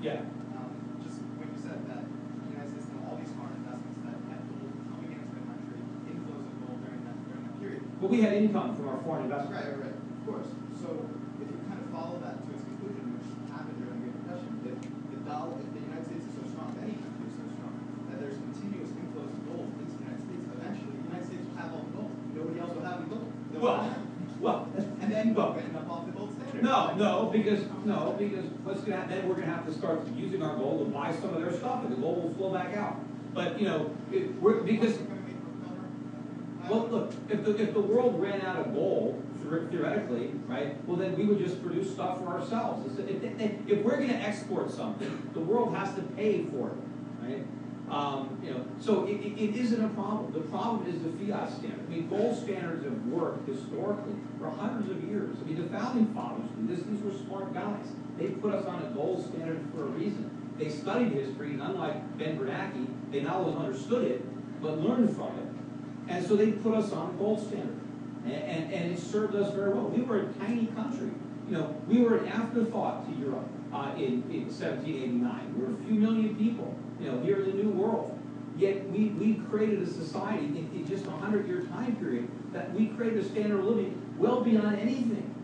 Yeah. Just when you said that the United States and all these foreign investments that had gold coming into the country, inflows of gold during that period. Well, we had income from our foreign investment. Right, of course. So if you kind of follow that to its conclusion, which happened during the Great Depression, if the United States is so strong, if any country is so strong, that there's continuous inflows of gold into the United States, eventually the United States will have all the gold. Nobody else will have any gold. And then we'll end up off the gold standard. No, because what's going to happen? Then we're going to have to start using our gold to buy some of their stuff, and the gold will flow back out. But well, look, if the world ran out of gold, theoretically, right? Well, then we would just produce stuff for ourselves. If we're going to export something, the world has to pay for it, right? So it isn't a problem. The problem is the fiat standard. I mean, gold standards have worked historically for hundreds of years. I mean, the founding fathers did this. These were smart guys. They put us on a gold standard for a reason. They studied history, and unlike Ben Bernanke, they not only understood it, but learned from it. And so they put us on a gold standard. And it served us very well. We were a tiny country. We were an afterthought to Europe in 1789. We were a few million people, here in the New World. Yet we created a society in just a 100-year time period that we created a standard of living well beyond anything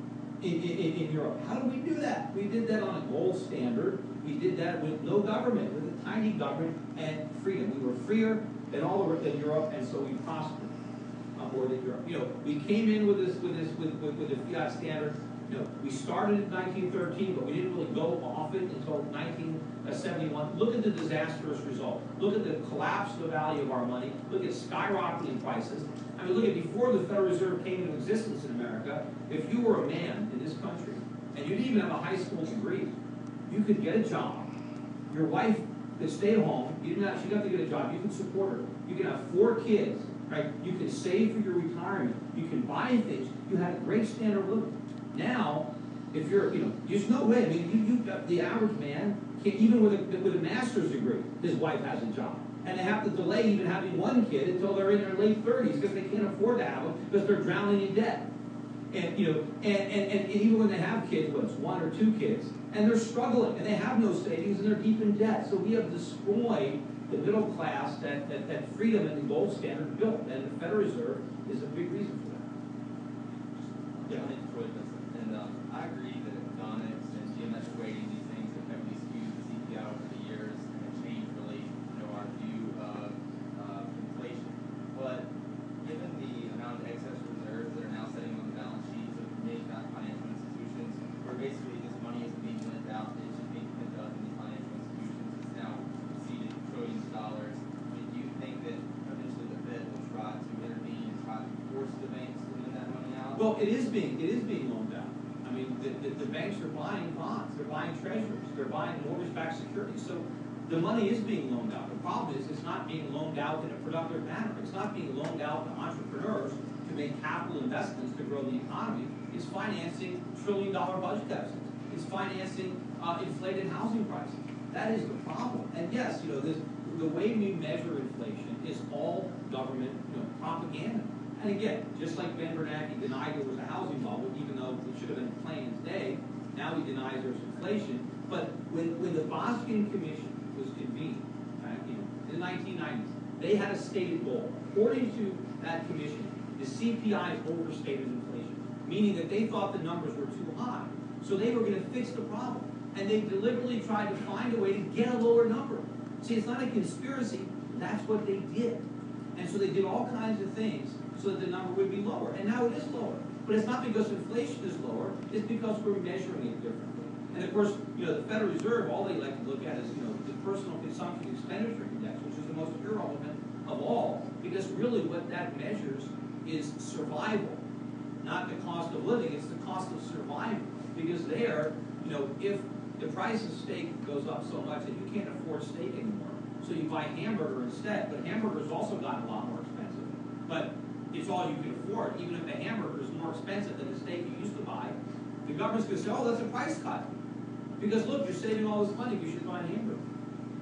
in Europe. How did we do that? We did that on a gold standard. We did that with no government, with a tiny government and freedom. We were freer than all of Europe, and so we prospered more than Europe. We came in with the fiat standard. We started in 1913, but we didn't really go off it until 1971. Look at the disastrous result. Look at the collapse of the value of our money. Look at skyrocketing prices. I mean, look at before the Federal Reserve came into existence in America, if you were a man in this country, and you didn't even have a high school degree, you could get a job. Your wife could stay at home. She didn't have to get a job. You could support her. You could have 4 kids, right? You could save for your retirement. You can buy things. You had a great standard of living. Now, if you're, there's no way. I mean, the average man can't, even with a master's degree, his wife has a job. And they have to delay even having 1 kid until they're in their late 30s because they can't afford to have them because they're drowning in debt. And, and even when they have kids, it's 1 or 2 kids, and they're struggling, and they have no savings, and they're deep in debt. So we have destroyed the middle class that freedom and the gold standard built, and the Federal Reserve is a big reason for that. Yeah, and I agree that economics and geometric weighting, these things have heavily skewed the CPI over the years and have changed really, our view of inflation. But given the amount of excess reserves that are now sitting on the balance sheets of many financial institutions, where basically this money isn't being lent out, it's just being pent up in these financial institutions, it's now exceeded trillions of dollars. I mean, do you think that eventually the Fed will try to intervene and try to force the banks to lend that money out? Well, it is being loaned out. I mean, the banks are buying bonds, they're buying treasuries, they're buying mortgage-backed securities. So the money is being loaned out. The problem is it's not being loaned out in a productive manner. It's not being loaned out to entrepreneurs to make capital investments to grow the economy. It's financing trillion-dollar budget deficits. It's financing inflated housing prices. That is the problem. And yes, the way we measure inflation is all government propaganda. And again, just like Ben Bernanke denied there was a housing bubble, even though it should have been plain as day, now he denies there's inflation. But when the Boston Commission was convened, in the 1990s, they had a stated goal. According to that commission, the CPI overstated inflation, meaning that they thought the numbers were too high. So they were going to fix the problem. And they deliberately tried to find a way to get a lower number. See, it's not a conspiracy. That's what they did. And so they did all kinds of things so that the number would be lower. And now it is lower. But it's not because inflation is lower. It's because we're measuring it differently. And of course, the Federal Reserve, all they like to look at is, the personal consumption expenditure index, which is the most irrelevant of all, because really what that measures is survival, not the cost of living. It's the cost of survival. Because there, if the price of steak goes up so much that you can't afford steak anymore, so you buy hamburger instead. But hamburger's also gotten a lot more expensive. But it's all you can afford. Even if the hamburger is more expensive than the steak you used to buy, the government's going to say, oh, that's a price cut. Because look, you're saving all this money, you should buy a hamburger.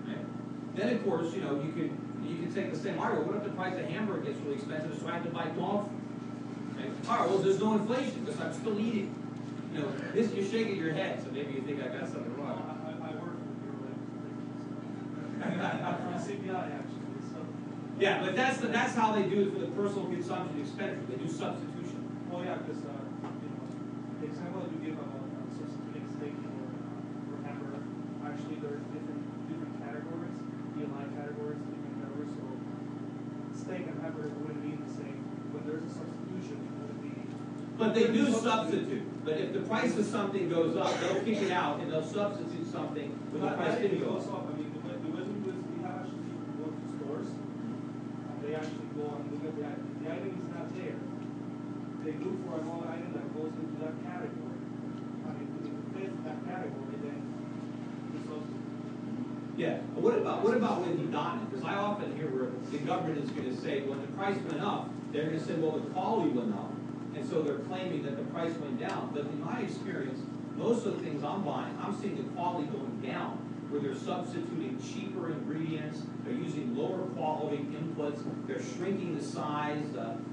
Right? Then of course, you can take the same argument. What if the price of hamburger gets really expensive, so I have to buy dog food? Right? All right, well, there's no inflation because I'm still eating. You're shaking your head, so maybe you think I got something wrong. I work for the Bureau of CPI actually. So. Yeah, but that's how they do it for the personal consumption expenditure. They do substitution. Oh yeah, because the example that you give about substituting steak or hamburger, actually there are different categories, BMI categories, different categories. So steak and hamburger wouldn't be the same. When there's a substitution, it would be. But they do substitute. But if the price of something goes up, they'll kick it out and they'll substitute something when the price didn't go up. I mean, the way we do is we have actually people go to stores. They actually go and look at the item. If the item is not there, they look for another item that goes into that category. I mean, if it fits that category, then the substitute. Yeah. But what about when you not? Because I often hear where the government is going to say, when the price went up, they're going to say, well, the quality went up. And so they're claiming that the price went down. But in my experience, most of the things I'm buying, I'm seeing the quality going down, where they're substituting cheaper ingredients, they're using lower quality inputs, they're shrinking the size,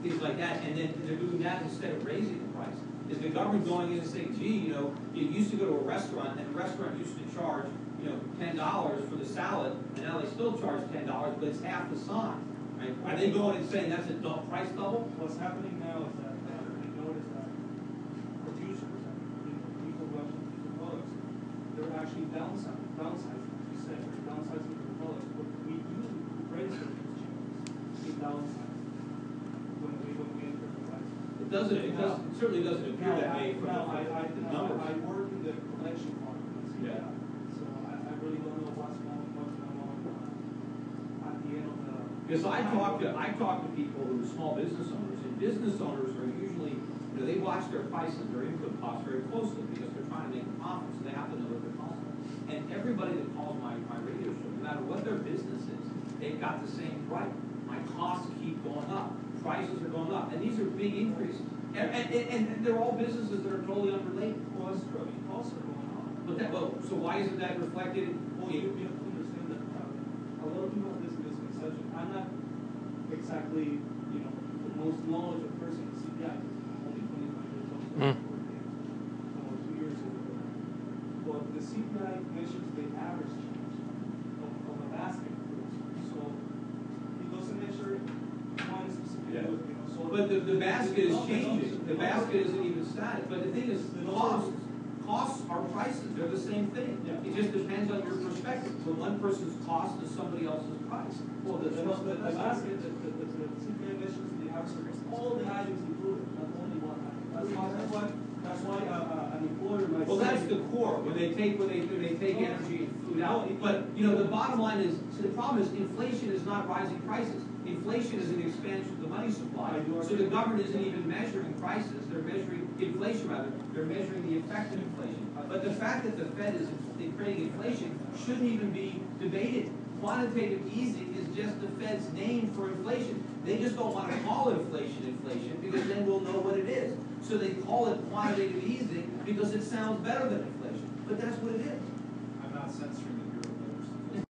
things like that, and then they're doing that instead of raising the price. Is the government going in and saying, gee, you know, you used to go to a restaurant, and the restaurant used to charge, you know, $10 for the salad, and now they still charge $10, but it's half the size. Right? Are they going and saying that's a price double? What's happening now is that notice that producers and people who actually use the products, they're actually downsizing, as you said, they're downsizing their products. What we do brainstorm these changes, we downsize when we enter the price. It certainly doesn't appear that way from the numbers. I work in the collection part of this. Yeah. So I really don't know what's going on at the end of the. Because I talk to people who are small business owners, and business owners are usually, you know, they watch their prices, their input costs very closely because they're trying to make a profit, so they have to know what their costs are. And everybody that calls my radio show, no matter what their business is, they've got the same right. My costs keep going up, prices are going up, and these are big increases. And they're all businesses that are totally unrelated. Well, that's true. I mean, costs are going up. But so why isn't that reflected? Well, you have to understand that a lot of people have this misconception. I'm not exactly, you know, the most knowledgeable person in CPI. I'm only 25 years old, so I worked there 2 years ago. But the CPI measures the average change of a basket of goods. So it doesn't measure one specific good, you know. So But the basket is changing. The basket isn't even static. But the thing is, costs are prices. They're the same thing. Yeah. It just depends on your perspective. When one person's cost is somebody else's price. Well, the basket, the CPI measures the average of all the items included, not only one item. That's why an employer might. Well, that's the core. When they take energy and food out. But you know, the bottom line is, so the problem is inflation is not rising prices. Inflation is an expansion of the money supply. So the government isn't even measuring prices. They're measuring inflation, rather. They're measuring the effect of inflation. But the fact that the Fed is creating inflation shouldn't even be debated. Quantitative easing is just the Fed's name for inflation. They just don't want to call inflation because then we'll know what it is. So they call it quantitative easing because it sounds better than inflation. But that's what it is. I'm not censoring